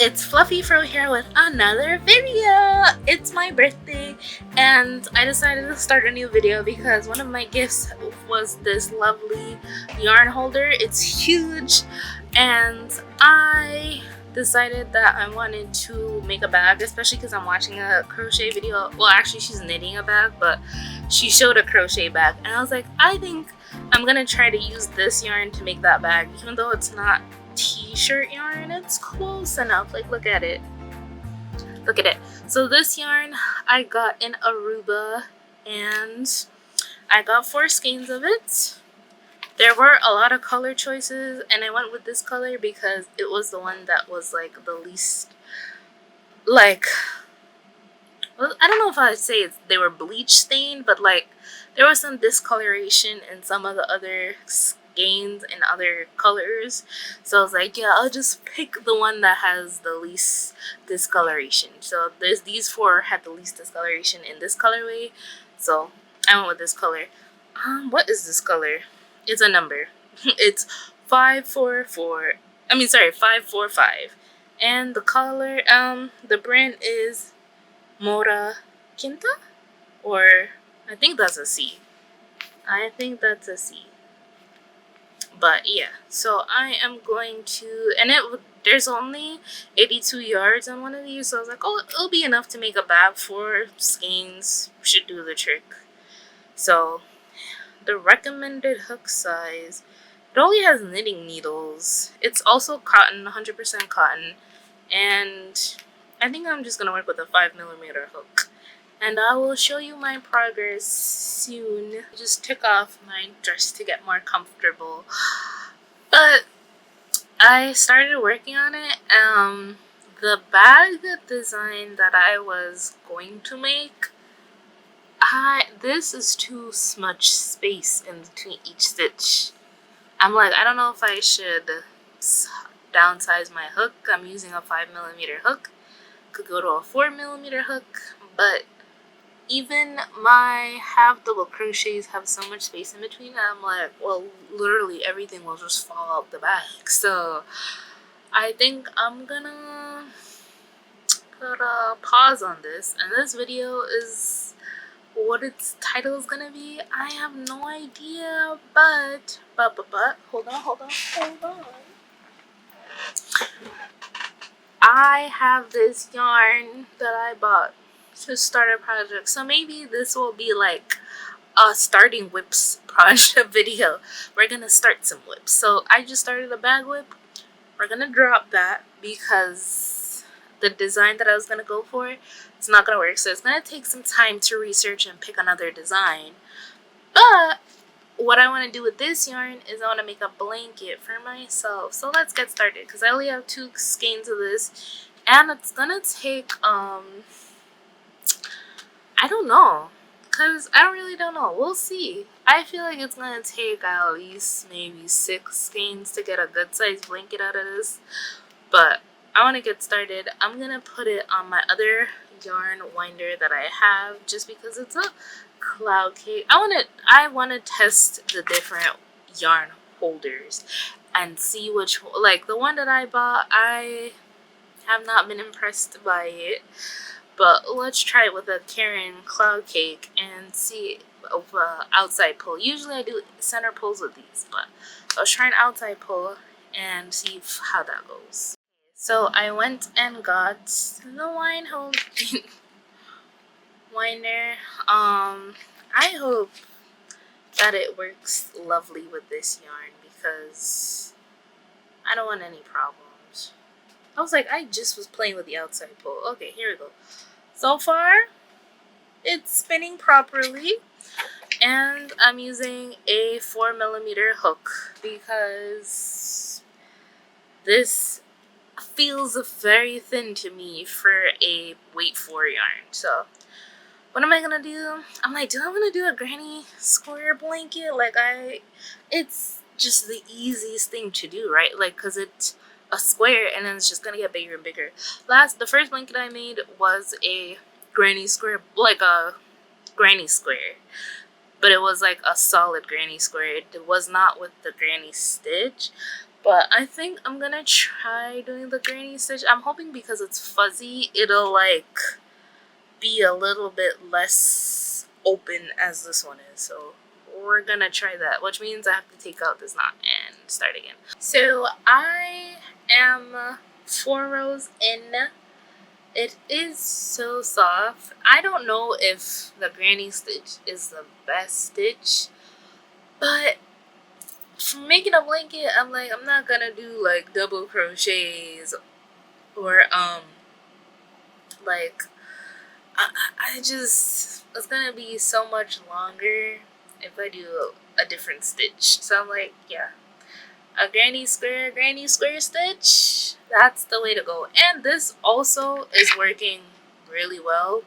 It's Fluffy Fro here with another video. It's my birthday and I decided to start a new video because one of my gifts was this lovely yarn holder. It's huge and I decided that I wanted to make a bag, especially because I'm watching a crochet video. Well, actually she's knitting a bag, but she showed a crochet bag and I was like, I think I'm gonna try to use this yarn to make that bag, even though it's not t-shirt yarn. It's close enough. Like, look at it, look at it. So this yarn I got in Aruba and I got 4 skeins of it. There were a lot of color choices and I went with this color because it was the one that was like the least, like, well, I don't know if I'd say they were bleach stained, but like there was some discoloration in some of the other skeins and other colors. So I was like, yeah, I'll just pick the one that has the least discoloration. So these 4 had the least discoloration in this colorway, so I went with this color. What is this color? It's a number. It's 544. I mean, sorry, 545. And the color, the brand is Mora Quinta, or I think that's a C. I think that's a C. But yeah, so I am going to, and there's only 82 yards on one of these, so I was like, oh, it'll be enough to make a bag. 4 skeins should do the trick. So the recommended hook size, it only has knitting needles. It's also cotton, 100% cotton, and I think I'm just gonna work with a 5mm hook. And I will show you my progress soon. Just took off my dress to get more comfortable. But I started working on it. The bag design that I was going to make, this is too much space in between each stitch. I'm like, I don't know if I should downsize my hook. I'm using a 5mm hook. Could go to a 4mm hook, but even my half double crochets have so much space in between that I'm like, well, literally everything will just fall out the bag. So I think I'm gonna put a pause on this, and this video is what its title is gonna be. I have no idea, but hold on. I have this yarn that I bought to start a project, so maybe this will be like a starting whips project video. We're gonna start some whips. So I just started a bag whip. We're gonna drop that because the design that I was gonna go for, it's not gonna work, so it's gonna take some time to research and pick another design. But what I want to do with this yarn is I want to make a blanket for myself. So let's get started because I only have 2 skeins of this, and it's gonna take I don't know, because I really don't know. We'll see. I feel like it's going to take at least maybe 6 skeins to get a good sized blanket out of this. But I want to get started. I'm going to put it on my other yarn winder that I have just because it's a cloud cake. I want to test the different yarn holders and see which, like the one that I bought, I have not been impressed by it. But let's try it with a Karen cloud cake and see outside pull. Usually I do center pulls with these, but I'll try an outside pull and see how that goes. So I went and got the winder. I hope that it works lovely with this yarn because I don't want any problems. I was like, I just was playing with the outside pull. Okay, here we go. So far, it's spinning properly, and I'm using a 4mm hook because this feels very thin to me for a weight 4 yarn. So what am I gonna do? I'm like, do I want to do a granny square blanket? Like, it's just the easiest thing to do, right? Like, because it's a square and then it's just gonna get bigger and bigger. The first blanket I made was a granny square, like a granny square, but it was like a solid granny square. It was not with the granny stitch, But I think I'm gonna try doing the granny stitch. I'm hoping because it's fuzzy, it'll like be a little bit less open as this one is. So we're gonna try that, which means I have to take out this knot and start again. So I am 4 rows in. It is so soft. I don't know if the granny stitch is the best stitch, but for making a blanket, I'm like, I'm not gonna do like double crochets or like I just, it's gonna be so much longer if I do a different stitch. So I'm like, yeah, a granny square stitch, that's the way to go. And this also is working really well.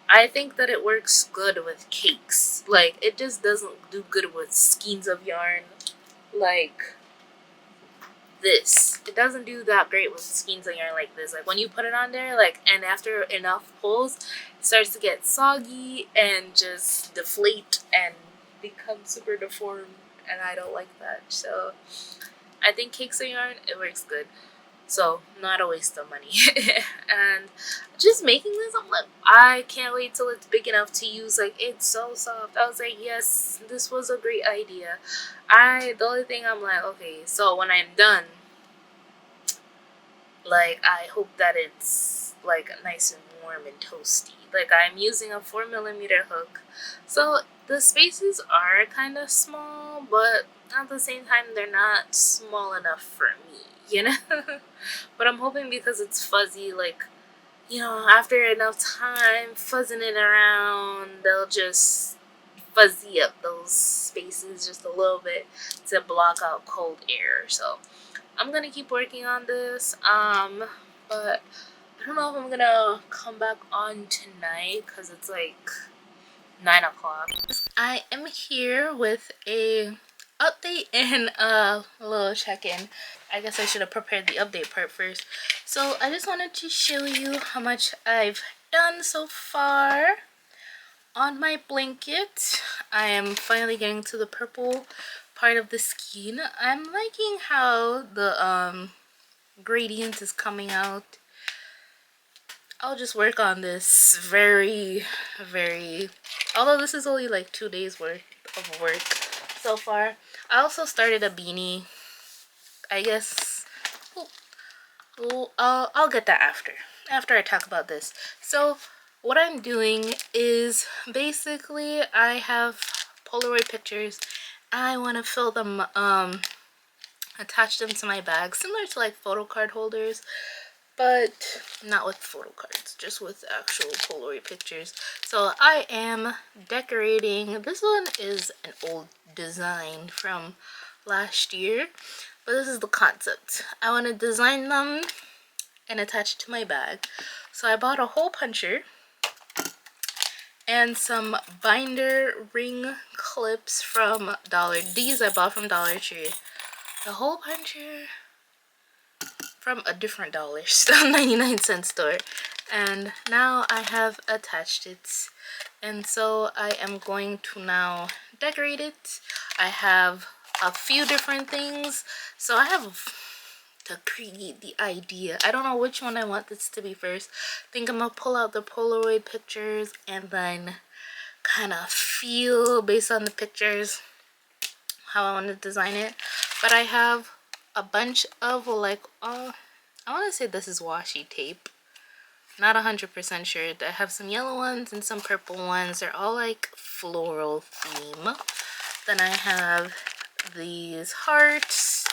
I think that it works good with cakes. Like, it just doesn't do good with skeins of yarn like this. It doesn't do that great with skeins of yarn like this. Like, when you put it on there, like, and after enough pulls, it starts to get soggy and just deflate and become super deformed, and I don't like that. So I think cakes of yarn, it works good. So not a waste of money. And just making this, I'm like, I can't wait till it's big enough to use. Like, it's so soft. I was like, yes, this was a great idea. The only thing I'm like, okay, so when I'm done, like, I hope that it's like nice and warm and toasty. Like, I'm using a 4mm hook, so the spaces are kind of small, but at the same time they're not small enough for me, you know. But I'm hoping because it's fuzzy, like, you know, after enough time fuzzing it around, they'll just fuzzy up those spaces just a little bit to block out cold air. So I'm gonna keep working on this, but I don't know if I'm gonna come back on tonight because it's like 9 o'clock. I am here with a update and a little check-in. I guess I should have prepared the update part first. So I just wanted to show you how much I've done so far on my blanket. I am finally getting to the purple part of the skein. I'm liking how the gradient is coming out. I'll just work on this very, although this is only like 2 days worth of work so far. I also started a beanie. I guess I'll get that after I talk about this. So what I'm doing is basically I have Polaroid pictures. I want to fill them, attach them to my bag, similar to like photo card holders, but not with photo cards, just with actual Polaroid pictures. So I am decorating. This one is an old design from last year, but this is the concept. I want to design them and attach it to my bag. So I bought a hole puncher and some binder ring clips from These I bought from Dollar Tree. The hole puncher from a different dollar store, 99-cent store, and now I have attached it, and so I am going to now decorate it. I have a few different things, so I have to create the idea. I don't know which one I want this to be first. I think I'm gonna pull out the Polaroid pictures and then kind of feel based on the pictures how I want to design it. But I have a bunch of like, I want to say this is washi tape. Not 100% sure. I have some yellow ones and some purple ones. They're all like floral theme. Then I have these hearts.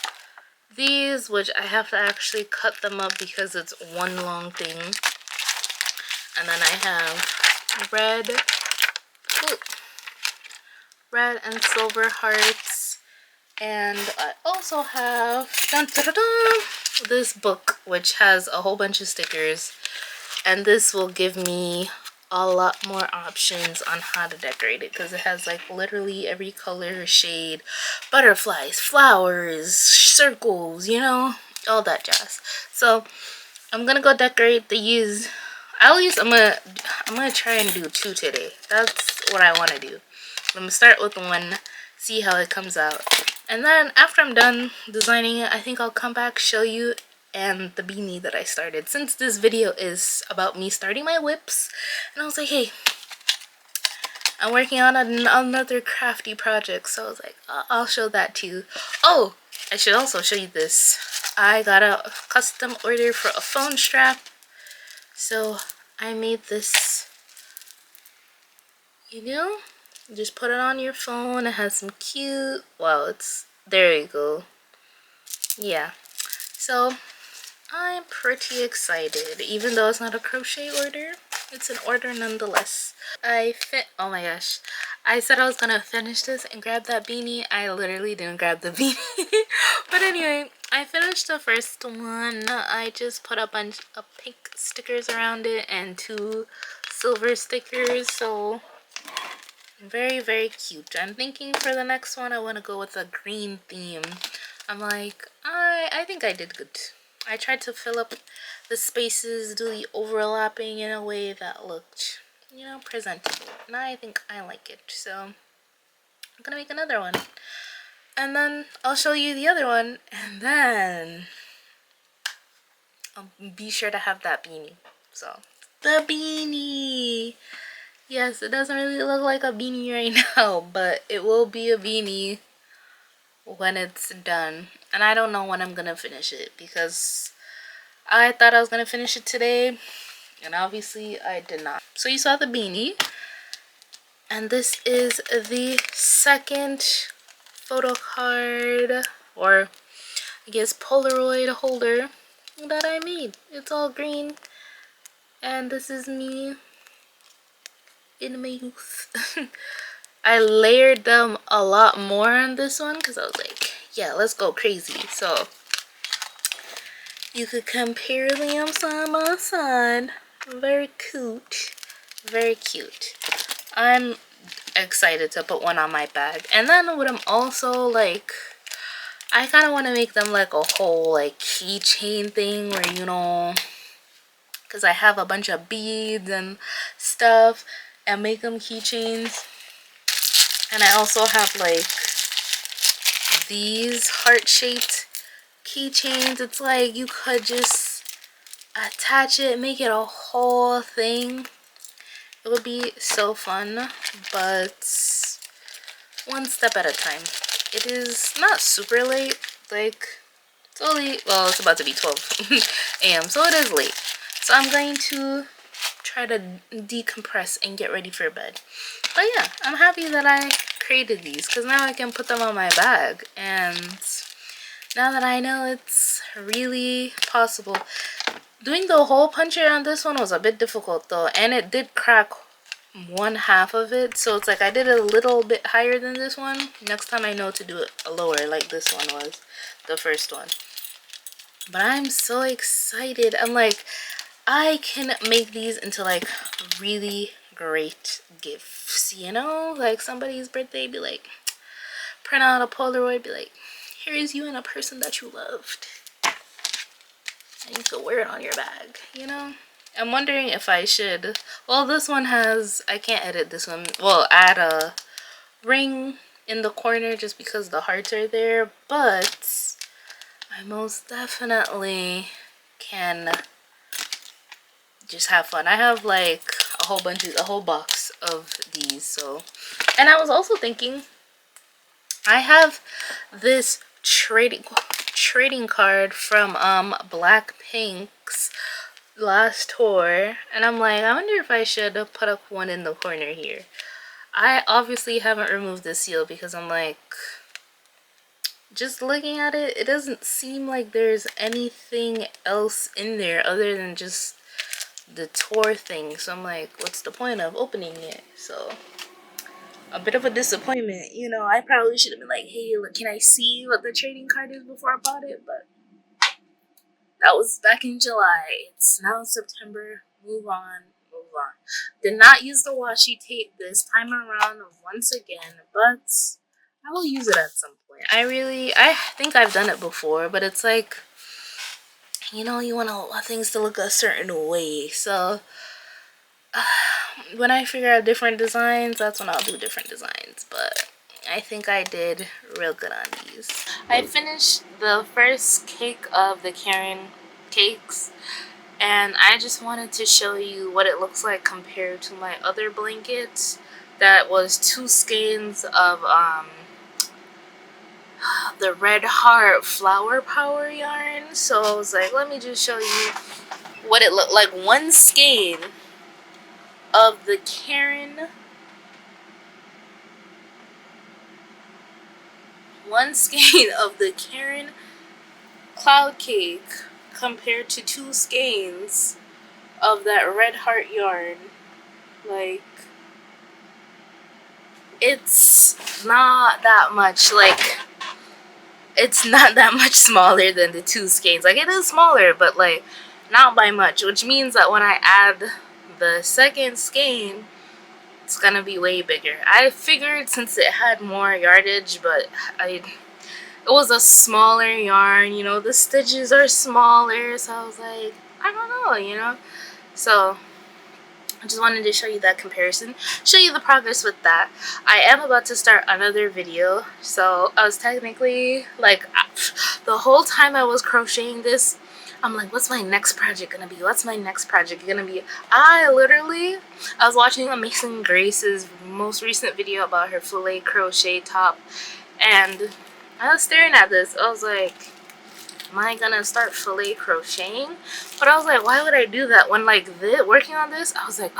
These, which I have to actually cut them up because it's one long thing. And then I have red and silver hearts. And I also have this book, which has a whole bunch of stickers, and this will give me a lot more options on how to decorate it because it has like literally every color, shade, butterflies, flowers, circles, you know, all that jazz. So I'm gonna go decorate these. I'm gonna try and do 2 today. That's what I want to do. I'm gonna start with one, see how it comes out, And then after I'm done designing it, I think I'll come back, show you, and the beanie that I started, since this video is about me starting my whips. And I was like, hey, I'm working on another crafty project, so I was like, I'll show that to you. Oh, I should also show you this. I got a custom order for a phone strap, so I made this, you know, just put it on your phone. It has some cute, wow, it's, there you go. Yeah, so I'm pretty excited. Even though it's not a crochet order, it's an order nonetheless. Oh my gosh, I said I was gonna finish this and grab that beanie. I literally didn't grab the beanie. But anyway, I finished the first one. I just put a bunch of pink stickers around it and 2 silver stickers, so very, very cute. I'm thinking for the next one I want to go with a green theme. I'm like, I think I did good. I tried to fill up the spaces, do the overlapping in a way that looked, you know, presentable. And I think I like it. So I'm gonna make another one. And then I'll show you the other one. And then I'll be sure to have that beanie. So, the beanie! Yes, it doesn't really look like a beanie right now, but it will be a beanie when it's done. And I don't know when I'm gonna finish it, because I thought I was gonna finish it today, and obviously I did not. So you saw the beanie, and this is the second photo card, or I guess Polaroid holder that I made. It's all green, and this is me in my youth. I layered them a lot more on this one because I was like, yeah, let's go crazy. So you could compare them side by side. Very cute. Very cute. I'm excited to put one on my bag. And then what I'm also like, I kind of want to make them like a whole like keychain thing where, you know, because I have a bunch of beads and stuff, and make them keychains. And I also have like these heart-shaped keychains. It's like you could just attach it, make it a whole thing. It would be so fun, but one step at a time. It is not super late, like it's only, well, it's about to be 12 a.m. so it is late. So I'm going to try to decompress and get ready for bed. But yeah, I'm happy that I created these because now I can put them on my bag. And now that I know it's really possible. Doing the hole puncher on this one was a bit difficult though, and it did crack one half of it, so it's like I did it a little bit higher than this one. Next time I know to do it lower like this one was, the first one. But I'm so excited. I'm like, I can make these into like really great gifts, you know, like somebody's birthday, be like, print out a Polaroid, be like, here's you and a person that you loved, and you could wear it on your bag, you know. I'm wondering if I should, well, this one has, I can't edit this one, well, add a ring in the corner just because the hearts are there, but I most definitely can just have fun. I have like a whole box of these. So, and I was also thinking, I have this trading card from Blackpink's last tour, and I'm like, I wonder if I should put up one in the corner here. I obviously haven't removed the seal because I'm like, just looking at it, it doesn't seem like there's anything else in there other than just the tour thing. So I'm like, what's the point of opening it? So a bit of a disappointment, you know. I probably should have been like, hey, look, can I see what the trading card is before I bought it? But that was back in July. It's now September. Move on, move on. Did not use the washi tape this time around once again, but I will use it at some point. I think I've done it before, but it's like, you know, you want things to look a certain way. So when I figure out different designs, that's when I'll do different designs. But I think I did real good on these. I finished the first cake of the Karen cakes, and I just wanted to show you what it looks like compared to my other blanket that was 2 skeins of the Red Heart Flower Power yarn. So I was like, let me just show you what it looked like. 1 skein of the Karen, 1 skein of the Karen cloud cake compared to 2 skeins of that Red Heart yarn. Like, it's not that much, like, it's not that much smaller than the 2 skeins. Like, it is smaller, but like not by much, which means that when I add the second skein, it's gonna be way bigger. I figured since it had more yardage, but it was a smaller yarn, you know, the stitches are smaller, so I was like, I don't know, you know. So I just wanted to show you that comparison, show you the progress with that. I am about to start another video, so I was technically like, the whole time I was crocheting this, I'm like, what's my next project gonna be? What's my next project gonna be? I was watching Amazing Grace's most recent video about her filet crochet top, and I was staring at this. I was like, am I gonna start filet crocheting? But I was like, why would I do that when like working on this? I was like,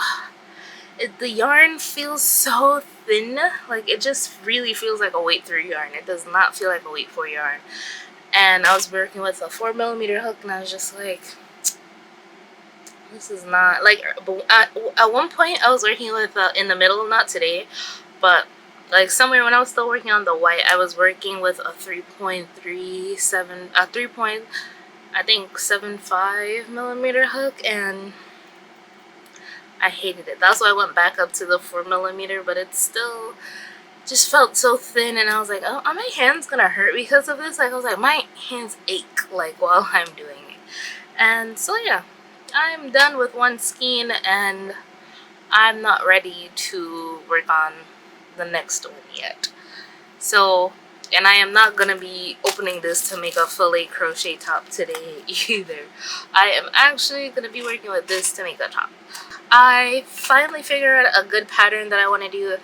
the yarn feels so thin. Like, it just really feels like a weight 3 yarn. It does not feel like a weight 4 yarn. And I was working with a 4mm hook, and I was just like, this is not like. But at one point I was working with in the middle, not today, but like somewhere when I was still working on the white, I was working with a 3.75 millimeter hook, and I hated it. That's why I went back up to the 4mm, but it still just felt so thin, and I was like, oh, are my hands gonna hurt because of this? Like, I was like, my hands ache like while I'm doing it. And so yeah, I'm done with 1 skein, and I'm not ready to work on the next one yet. So, and I am not gonna be opening this to make a filet crochet top today either. I am actually gonna be working with this to make a top. I finally figured out a good pattern that I want to do,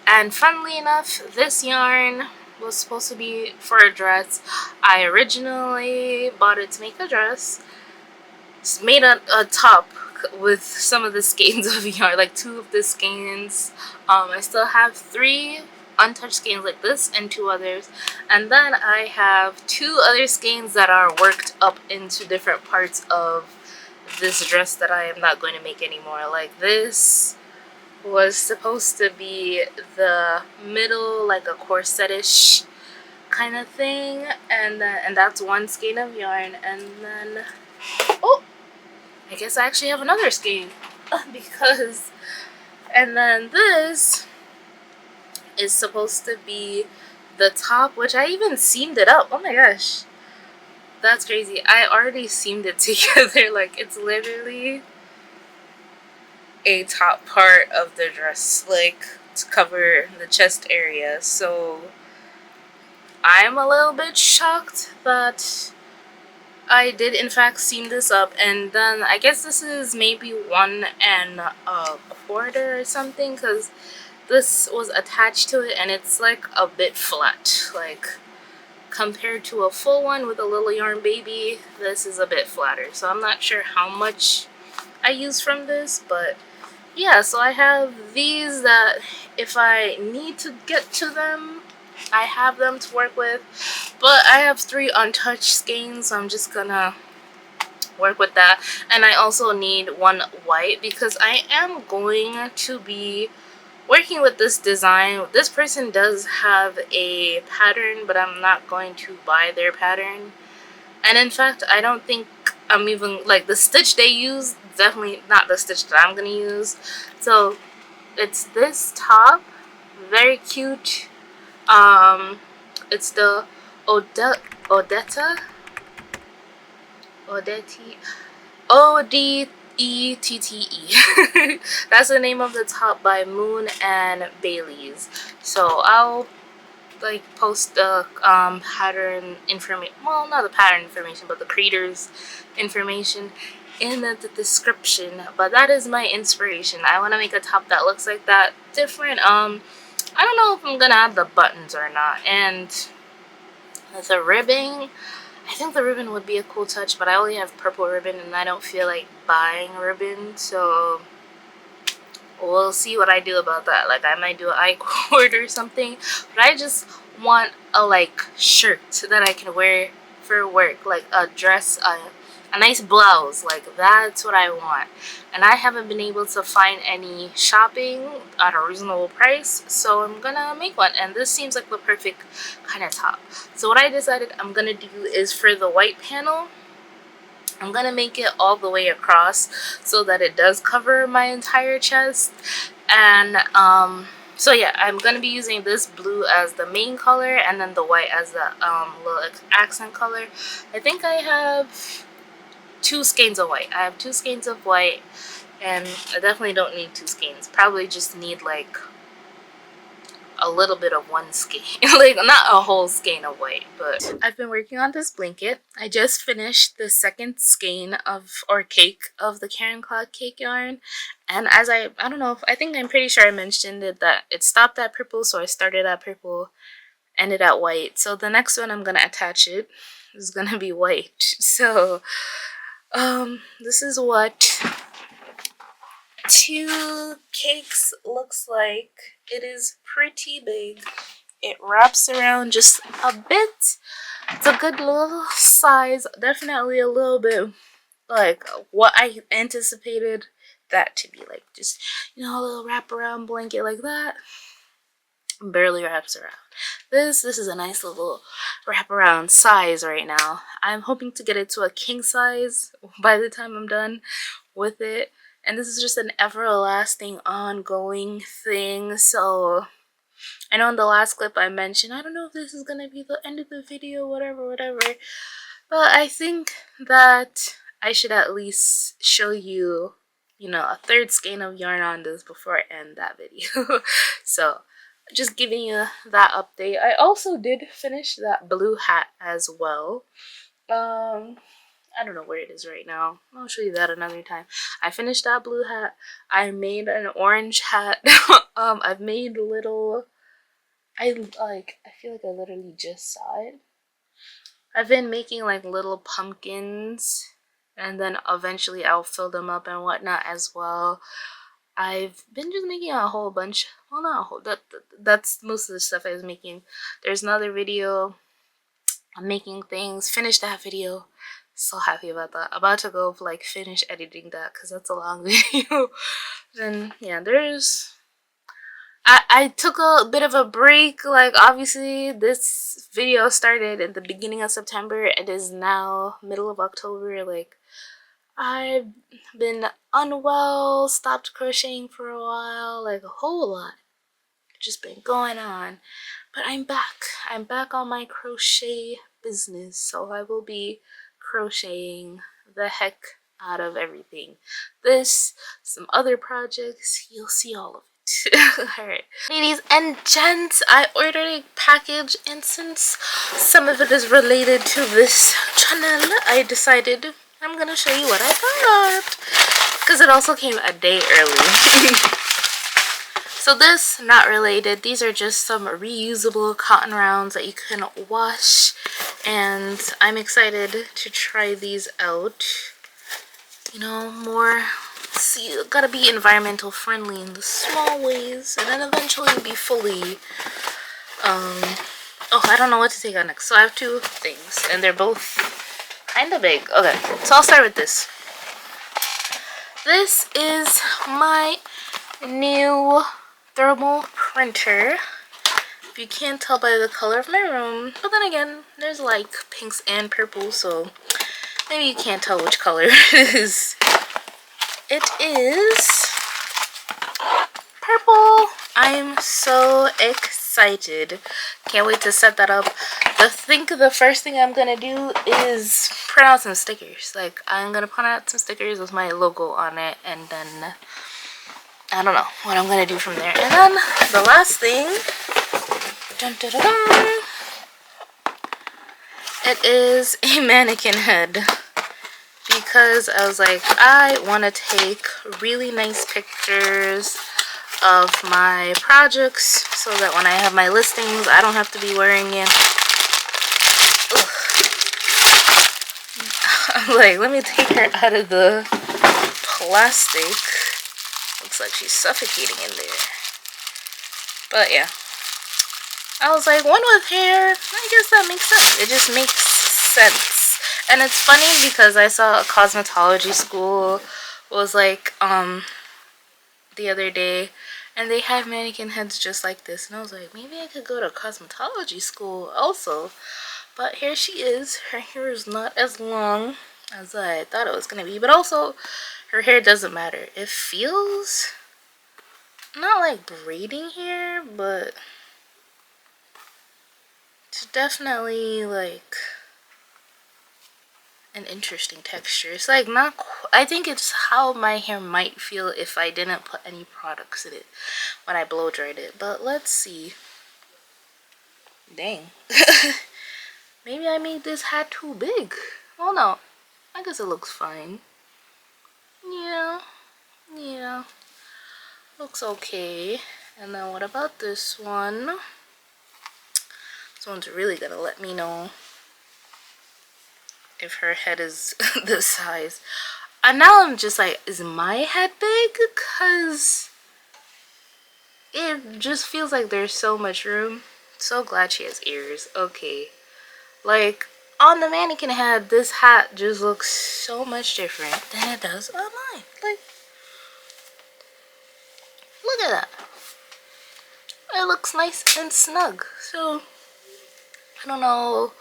and funnily enough, this yarn was supposed to be for a dress. I originally bought it to make a dress. Just made a top with some of the skeins of yarn, like 2 of the skeins. I still have 3 untouched skeins like this and 2 others, and then I have 2 other skeins that are worked up into different parts of this dress that I am not going to make anymore. Like, this was supposed to be the middle, like a corsetish kind of thing, and that's 1 skein of yarn, and then oh, I guess I actually have another skein because, and then this is supposed to be the top, which I even seamed it up. Oh my gosh, that's crazy. I already seamed it together. Like, it's literally a top part of the dress, like, to cover the chest area. So I'm a little bit shocked that I did in fact seam this up, and then I guess this is maybe 1 1/4 or something, because this was attached to it and it's like a bit flat. Like, compared to a full one with a little yarn baby, this is a bit flatter. So I'm not sure how much I use from this, but yeah, so I have these that if I need to get to them, I have them to work with. But I have 3 untouched skeins, so I'm just gonna work with that. And I also need 1 white because I am going to be working with this design. This person does have a pattern, but I'm not going to buy their pattern. And in fact, I don't think I'm even, like, the stitch they use, definitely not the stitch that I'm gonna use. So it's this top, very cute. It's the Odetta, Odettete. That's the name of the top by Moon and Bailey's. So I'll like post the pattern information, well, not the pattern information, but the creator's information in the description. But that is my inspiration. I want to make a top that looks like that, different. I don't know if I'm gonna add the buttons or not. And the ribbing, I think the ribbon would be a cool touch, but I only have purple ribbon and I don't feel like buying ribbon, so we'll see what I do about that. Like, I might do an I-cord or something, but I just want a like shirt that I can wear for work, like a dress, a nice blouse. Like, that's what I want, and I haven't been able to find any shopping at a reasonable price, so I'm gonna make one. And this seems like the perfect kind of top. So what I decided I'm gonna do is, for the white panel, I'm gonna make it all the way across so that it does cover my entire chest. And so yeah, I'm gonna be using this blue as the main color and then the white as the little accent color. I think I have 2 skeins of white. I have 2 skeins of white, and I definitely don't need 2 skeins. Probably just need like a little bit of one skein, like not a whole skein of white. But I've been working on this blanket. I just finished the second skein of, or cake of, the Karen Cloud cake yarn, and as I don't know if, I think I'm pretty sure I mentioned it, that it stopped at purple, so I started at purple, ended at white. So the next one I'm gonna attach it is gonna be white. So this is what 2 cakes looks like. It is pretty big. It wraps around just a bit. It's a good little size. Definitely a little bit like what I anticipated that to be, like just, you know, a little wraparound blanket like that. Barely wraps around. This is a nice little wraparound size right now. I'm hoping to get it to a king size by the time I'm done with it. And this is just an everlasting ongoing thing. So I know in the last clip I mentioned, I don't know if this is gonna be the end of the video, whatever, but I think that I should at least show you, you know, a 3rd skein of yarn on this before I end that video. So just giving you that update. I also did finish that blue hat as well. I don't know where it is right now. I'll show you that another time. I finished that blue hat. I made an orange hat. I've made little, I feel like I literally just saw it. I've been making like little pumpkins, and then eventually I'll fill them up and whatnot as well. I've been just making a whole bunch. Well, not a whole. That's most of the stuff I was making. There's another video. I'm making things. Finished that video. So happy about that. About to go like finish editing that because that's a long video. Then yeah, there's. I took a bit of a break. Like, obviously this video started in the beginning of September. It is now middle of October. Like, I've been unwell, stopped crocheting for a while, like a whole lot just been going on, but I'm back on my crochet business, so I will be crocheting the heck out of everything. This, some other projects, you'll see all of it. Alright, ladies and gents, I ordered a package, and since some of it is related to this channel, I decided I'm gonna show you what I got, because it also came a day early. So this, not related, these are just some reusable cotton rounds that you can wash, and I'm excited to try these out. You know, more, see, gotta be environmental friendly in the small ways, and then eventually be fully, oh, I don't know what to take on next. So I have 2 things, and they're both kind of big. Okay, so I'll start with this. This is my new thermal printer. If you can't tell by the color of my room, but then again, there's like pinks and purple, so maybe you can't tell which color it is. It is purple. I'm so excited. Can't wait to set that up. I think the first thing I'm gonna do is print out some stickers. Like, I'm gonna print out some stickers with my logo on it, and then I don't know what I'm gonna do from there. And then the last thing Dun, dun, dun, dun. It is a mannequin head because I was like, I want to take really nice pictures of my projects so that when I have my listings, I don't have to be wearing it. Ugh. I'm like, let me take her out of the plastic. Looks like she's suffocating in there. But yeah, I was like, one with hair, I guess that makes sense. It just makes sense. And it's funny because I saw a cosmetology school was like the other day, and they had mannequin heads just like this, and I was like, maybe I could go to cosmetology school also. But here she is. Her hair is not as long as I thought it was gonna be, but also her hair doesn't matter. It feels not like braiding hair, but it's definitely like an interesting texture. It's like not I think it's how my hair might feel if I didn't put any products in it when I blow dried it. But let's see. Dang. Maybe I made this hat too big. Oh no, I guess it looks fine. Yeah, looks okay. And then what about this one? This one's really gonna let me know if her head is this size. And now I'm just like, is my head big? Because it just feels like there's so much room. So glad she has ears. Okay. Like, on the mannequin head, this hat just looks so much different than it does on mine. Like, look at that. It looks nice and snug. So, I don't know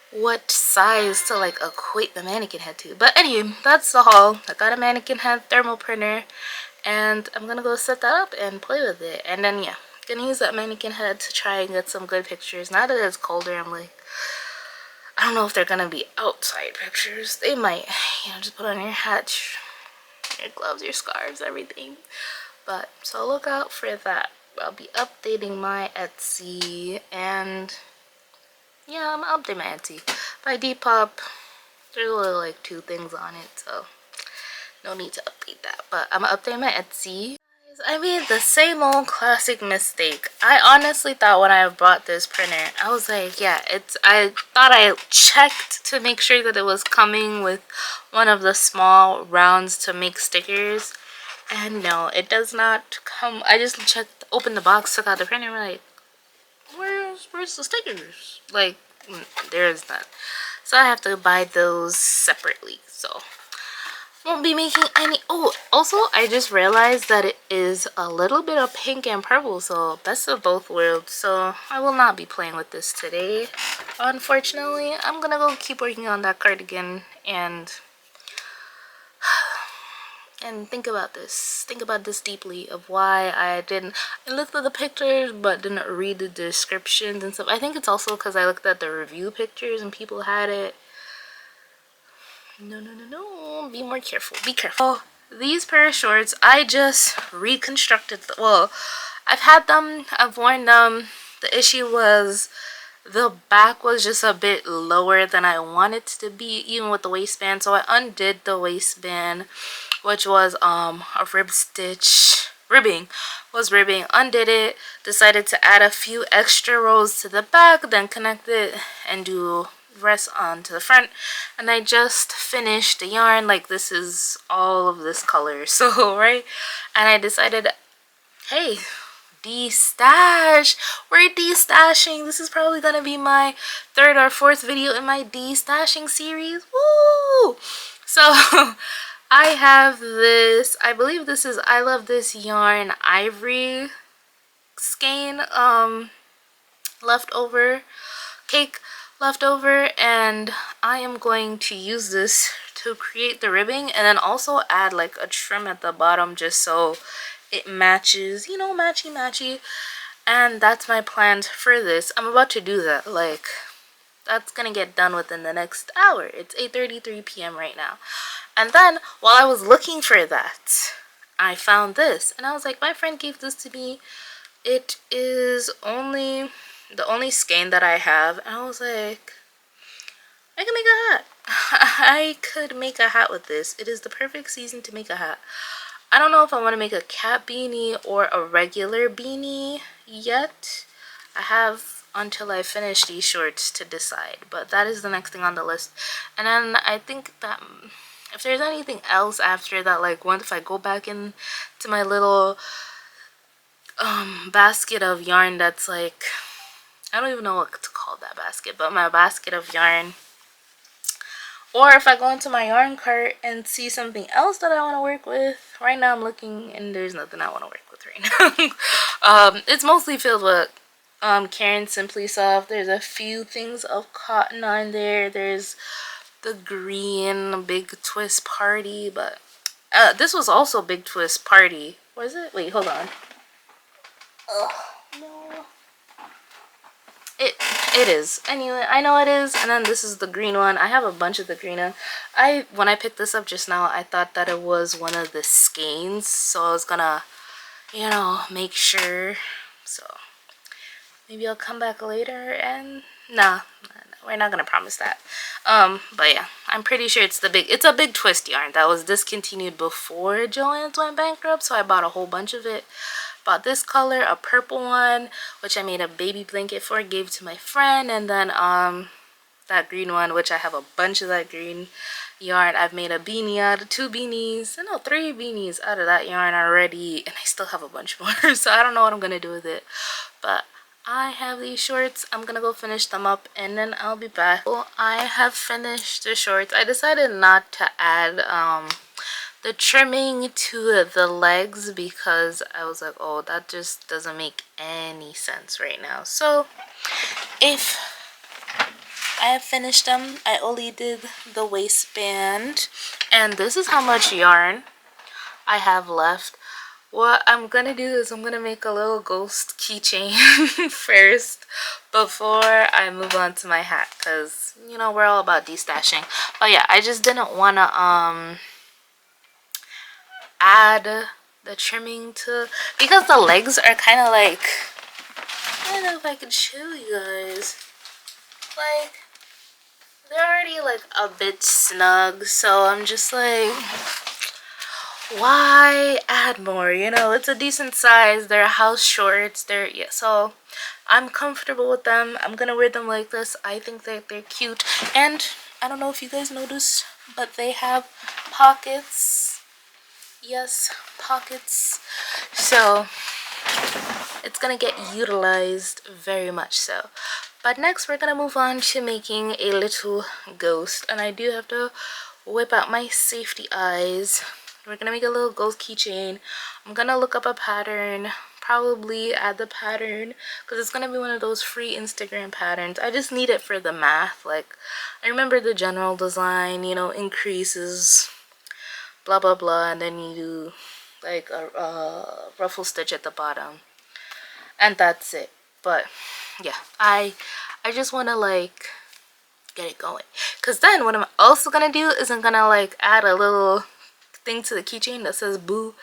what size to like equate the mannequin head to. But anyway, that's the haul. I got a mannequin head thermal printer, and I'm gonna go set that up and play with it. And then yeah, gonna use that mannequin head to try and get some good pictures. Now that it's colder, I'm like, I don't know if they're gonna be outside pictures. They might, you know, just put on your hat, your gloves, your scarves, everything. But so look out for that. I'll be updating my Etsy, and yeah, I'm gonna update my Etsy. By Depop, there's only like 2 things on it, so no need to update that. But I'm gonna update my Etsy. I made the same old classic mistake. I honestly thought when I bought this printer, I was like, yeah, I thought I checked to make sure that it was coming with one of the small rounds to make stickers. And no, it does not come. I just checked, opened the box, took out the printer, and I'm like, where's the stickers? Like, there is none. So I have to buy those separately. So won't be making any. Oh, also I just realized that it is a little bit of pink and purple, so best of both worlds. So I will not be playing with this today, unfortunately. I'm gonna go keep working on that cardigan and think about this deeply, of why I looked at the pictures but didn't read the descriptions and stuff. I think it's also because I looked at the review pictures and people had it. No, be more careful, be careful. Oh, these pair of shorts, I just reconstructed well, I've had them, I've worn them. The issue was the back was just a bit lower than I wanted it to be, even with the waistband. So I undid the waistband, which was a ribbing, undid it, decided to add a few extra rows to the back, then connect it and do rest onto the front. And I just finished the yarn. Like, this is all of this color, so right, and I decided, hey, de-stash, we're de-stashing. This is probably gonna be my 3rd or 4th video in my de-stashing series. Woo! So I have this, I believe this is I Love This Yarn Ivory skein leftover cake leftover, and I am going to use this to create the ribbing, and then also add like a trim at the bottom just so it matches, you know, matchy. And that's my plans for this. I'm about to do that. Like, that's gonna get done within the next hour. It's 8:33 p.m. right now. And then while I was looking for that, I found this, and I was like, my friend gave this to me. It is only the only skein that I have, and I was like, I can make a hat. I could make a hat with this. It is the perfect season to make a hat. I don't know if I want to make a cat beanie or a regular beanie yet. I have until I finish these shorts to decide, but that is the next thing on the list. And then I think that if there's anything else after that, like once if I go back in to my little basket of yarn that's like, I don't even know what to call that basket, but my basket of yarn, or if I go into my yarn cart and see something else that I want to work with. Right now I'm looking and there's nothing I want to work with right now. It's mostly filled with Karen Simply Soft. There's a few things of cotton on there. There's the green Big Twist Party, but this was also Big Twist Party. Was it? Wait, hold on. Ugh, no. It is. Anyway, I know it is. And then this is the green one. I have a bunch of the green one. When I picked this up just now, I thought that it was one of the skeins, so I was gonna, you know, make sure. So maybe I'll come back later and nah, we're not gonna promise that. But yeah, I'm pretty sure it's a big twist yarn that was discontinued before Joann's went bankrupt, so I bought a whole bunch of it. Bought this color, a purple one, which I made a baby blanket for, gave to my friend, and then that green one, which I have a bunch of that green yarn. I've made a beanie out of 3 beanies out of that yarn already, and I still have a bunch more. So I don't know what I'm gonna do with it, but I have these shorts. I'm gonna go finish them up and then I'll be back. Well, I have finished the shorts. I decided not to add the trimming to the legs because I was like, oh, that just doesn't make any sense right now. So if I have finished them, I only did the waistband, and this is how much yarn I have left. What I'm gonna do is I'm gonna make a little ghost keychain first before I move on to my hat, because you know we're all about destashing. But yeah, I just didn't want to add the trimming to, because the legs are kind of like, I don't know if I can show you guys, like they're already like a bit snug, so I'm just like, why add more? You know, it's a decent size. They're house shorts. Yeah, so I'm comfortable with them. I'm gonna wear them like this. I think that they're cute, and I don't know if you guys noticed, but they have pockets. Yes, pockets. So it's gonna get utilized very much so. But next we're gonna move on to making a little ghost, and I do have to whip out my safety eyes. We're gonna make a little ghost keychain. I'm gonna look up a pattern, probably add the pattern, because it's gonna be one of those free Instagram patterns. I just need it for the math. Like, I remember the general design, you know, increases, blah blah blah, and then you do like a ruffle stitch at the bottom, and that's it. But yeah, I just want to like get it going, because then what I'm also gonna do is I'm gonna like add a little thing to the keychain that says boo,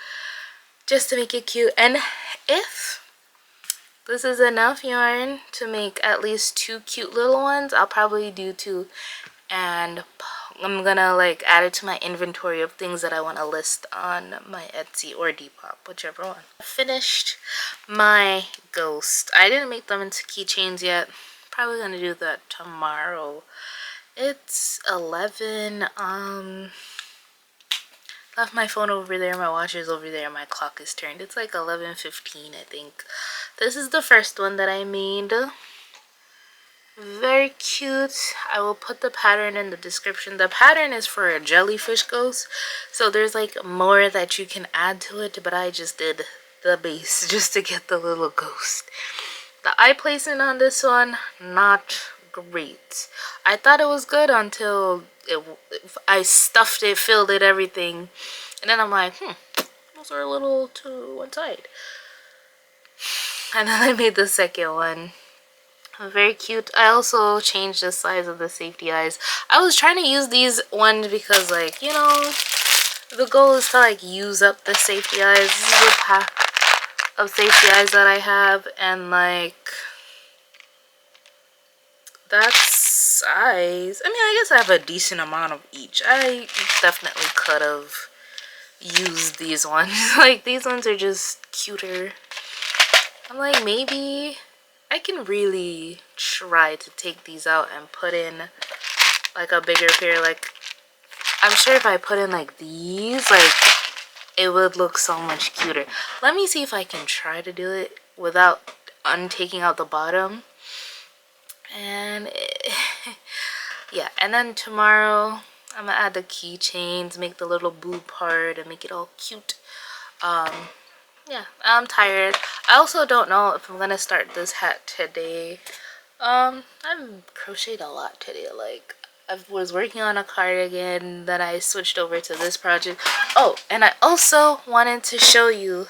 just to make it cute. And if this is enough yarn to make at least 2 cute little ones, I'll probably do 2, and I'm gonna like add it to my inventory of things that I want to list on my Etsy or Depop, whichever one. I finished my ghost. I didn't make them into keychains yet. Probably gonna do that tomorrow. It's 11. Left my phone over there, my watch is over there, my clock is turned. It's like 11:15, I think. This is the first one that I made. Very cute. I will put the pattern in the description. The pattern is for a jellyfish ghost, so there's like more that you can add to it, but I just did the base just to get the little ghost. The eye placement on this one, not great. I thought it was good until I stuffed it, filled it, everything, and then I'm like, those are a little to one side. And then I made the second one. Very cute. I also changed the size of the safety eyes. I was trying to use these ones because, like, you know, the goal is to like use up the safety eyes. This is a pack of safety eyes that I have, and like that size. I mean, I guess I have a decent amount of each. I definitely could have used these ones. Like, these ones are just cuter. I'm like, maybe I can really try to take these out and put in like a bigger pair. Like, I'm sure if I put in like these, like, it would look so much cuter. Let me see if I can try to do it without untaking out the bottom. And yeah, and then tomorrow I'm gonna add the keychains, make the little blue part, and make it all cute. Yeah, I'm tired. I also don't know if I'm gonna start this hat today. I've crocheted a lot today. Like, I was working on a cardigan, then I switched over to this project. Oh, and I also wanted to show you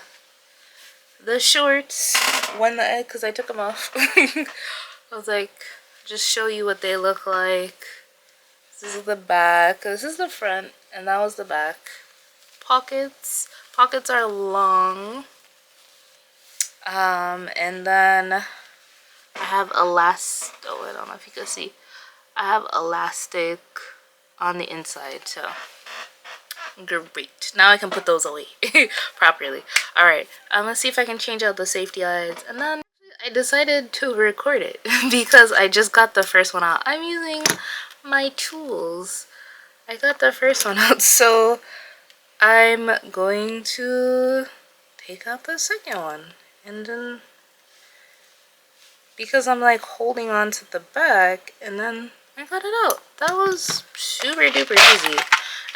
the shorts when because I took them off. I was like, just show you what they look like. This is the back, this is the front, and that was the back. Pockets are long. And then I have elastic. Oh, I don't know if you can see. I have elastic on the inside, so great. Now I can put those away properly. All right, I'm gonna see if I can change out the safety eyes, and then I decided to record it because I just got the first one out. I'm using my tools. I got the first one out, so I'm going to take out the second one, and then because I'm like holding on to the back, and then I got it out. That was super duper easy.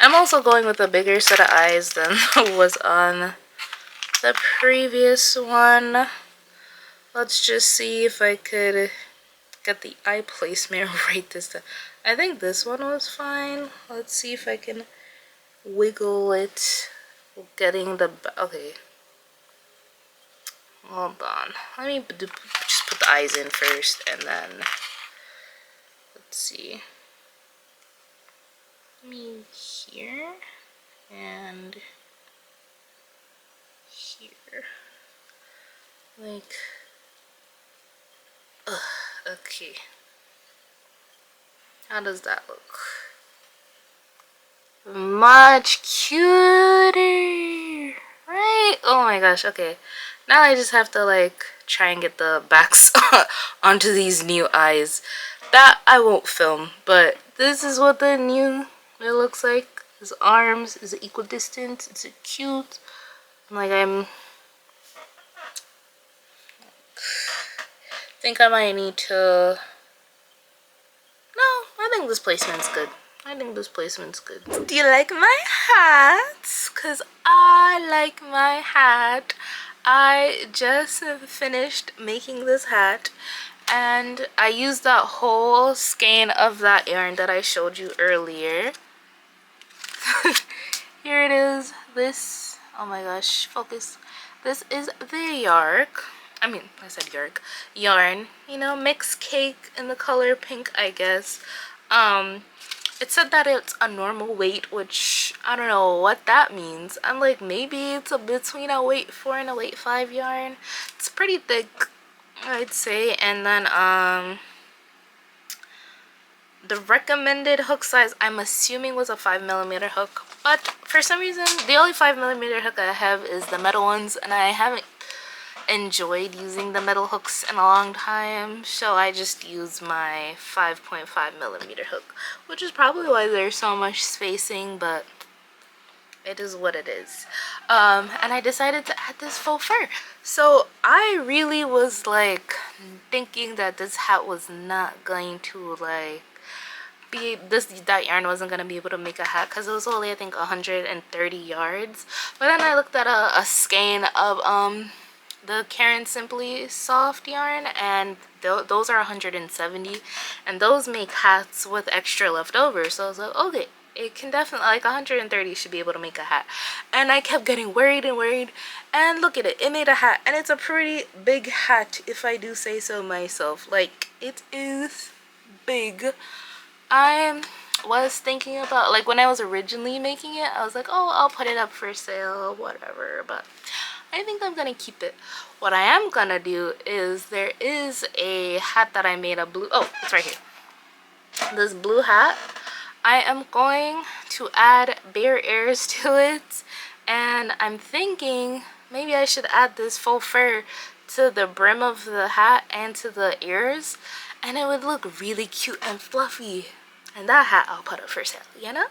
I'm also going with a bigger set of eyes than was on the previous one. Let's just see if I could get the eye placement right this time. I think this one was fine. Let's see if I can wiggle it. Getting the, okay. Hold on. Let me just put the eyes in first, and then let's see. Me here and here. Like, okay. How does that look? Much cuter, right? Oh my gosh, okay. Now I just have to like try and get the backs onto these new eyes. That I won't film, but this is what the new it looks like. His arms is equidistant. It's cute. Like, think I might need to. No, I think this placement's good. I think this placement's good. Do you like my hat? Cause I like my hat. I just finished making this hat, and I used that whole skein of that yarn that I showed you earlier. Here it is. This, oh my gosh, focus. This is the yarn, you know, mixed cake in the color pink, I guess. It said that it's a normal weight, which I don't know what that means. I'm like, maybe it's between a weight 4 and a weight 5 yarn. It's pretty thick, I'd say. And then the recommended hook size, I'm assuming, was a 5mm hook, but for some reason the only 5mm hook I have is the metal ones, and I haven't enjoyed using the metal hooks in a long time, so I just use my 5.5mm hook, which is probably why there's so much spacing, but it is what it is. And I decided to add this faux fur. So I really was like thinking that this hat was not going to like that yarn wasn't gonna be able to make a hat because it was only, I think, 130 yards. But then I looked at a skein of the Karen Simply soft yarn, and those are 170, and those make hats with extra left over. So I was like, okay, it can definitely, like, 130 should be able to make a hat. And I kept getting worried, and look at it, it made a hat, and it's a pretty big hat, if I do say so myself. Like, it is big. I was thinking about, like, when I was originally making it, I was like, oh, I'll put it up for sale, whatever, but I think I'm gonna keep it. What I am gonna do is, there is a hat that I made, a blue, oh, it's right here. this blue hat, I am going to add bare ears to it, and I'm thinking maybe I should add this faux fur to the brim of the hat and to the ears, and it would look really cute and fluffy. And that hat I'll put up for sale, you know?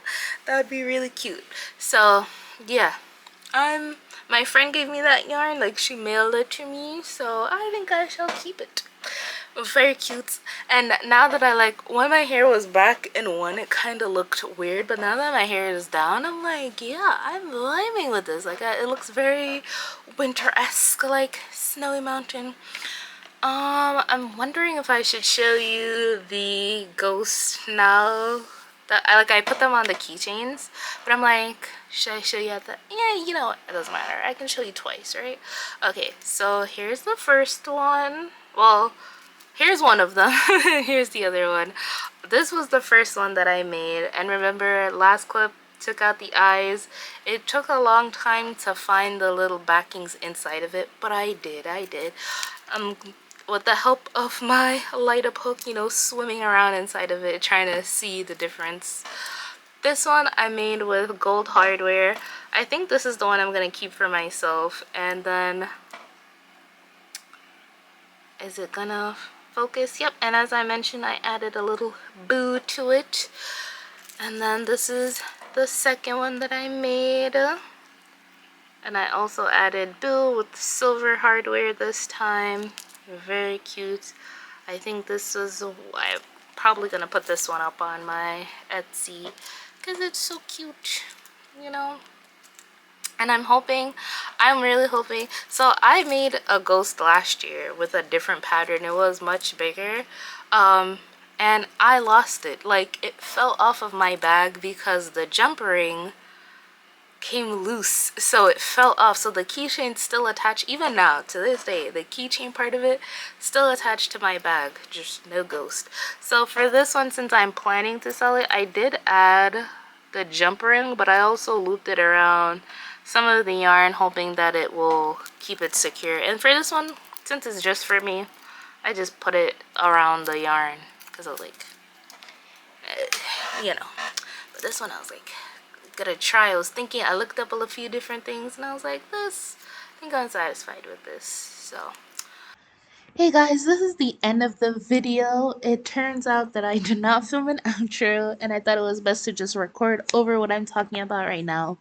That would be really cute. So yeah, my friend gave me that yarn, like she mailed it to me, so I think I shall keep it. Very cute. And now that when my hair was back in one, it kind of looked weird, but now that my hair is down, I'm like, yeah, I'm vibing with this. Like, it looks very winter-esque, like Snowy Mountain. I'm wondering if I should show you the ghost now. That I put them on the keychains, but I'm like, should I show you at the, yeah, you know what, it doesn't matter, I can show you twice, right? Okay, so here's the first one. Well, here's one of them. Here's the other one. This was the first one that I made, and remember last clip took out the eyes. It took a long time to find the little backings inside of it, but I did. With the help of my light up hook, you know, swimming around inside of it, trying to see the difference. This one I made with gold hardware. I think this is the one I'm gonna keep for myself. And then, is it gonna focus? Yep. And as I mentioned, I added a little boo to it. And then this is the second one that I made. And I also added Bill with silver hardware this time. Very cute. I think this was, I'm probably gonna put this one up on my Etsy because it's so cute, you know. And I'm really hoping, so I made a ghost last year with a different pattern. It was much bigger, and I lost it. Like, it fell off of my bag because the jump ring came loose, so it fell off. So the keychain's still attached even now to this day. The keychain part of it still attached to my bag, just no ghost. So for this one, since I'm planning to sell it, I did add the jump ring, but I also looped it around some of the yarn, hoping that it will keep it secure. And for this one, since it's just for me, I just put it around the yarn because I was like, you know. But this one I was like, gonna try. I was thinking, I looked up a few different things and I was like, this, I think I'm satisfied with this. So hey guys, this is the end of the video. It turns out that I did not film an outro, and I thought it was best to just record over what I'm talking about right now.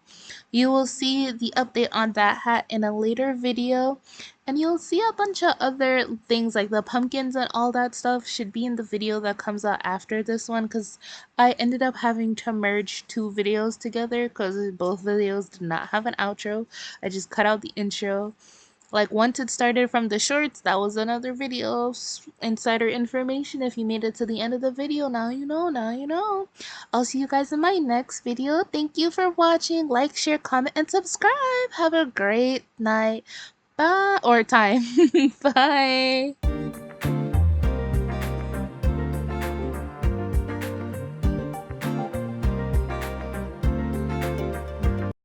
You will see the update on that hat in a later video, and you'll see a bunch of other things like the pumpkins and all that stuff should be in the video that comes out after this one, because I ended up having to merge two videos together because both videos did not have an outro. I just cut out the intro. Like, once it started from the shorts, that was another video. Insider information. If you made it to the end of the video, now you know, now you know. I'll see you guys in my next video. Thank you for watching. Like, share, comment, and subscribe. Have a great night. Bye. Or time. Bye.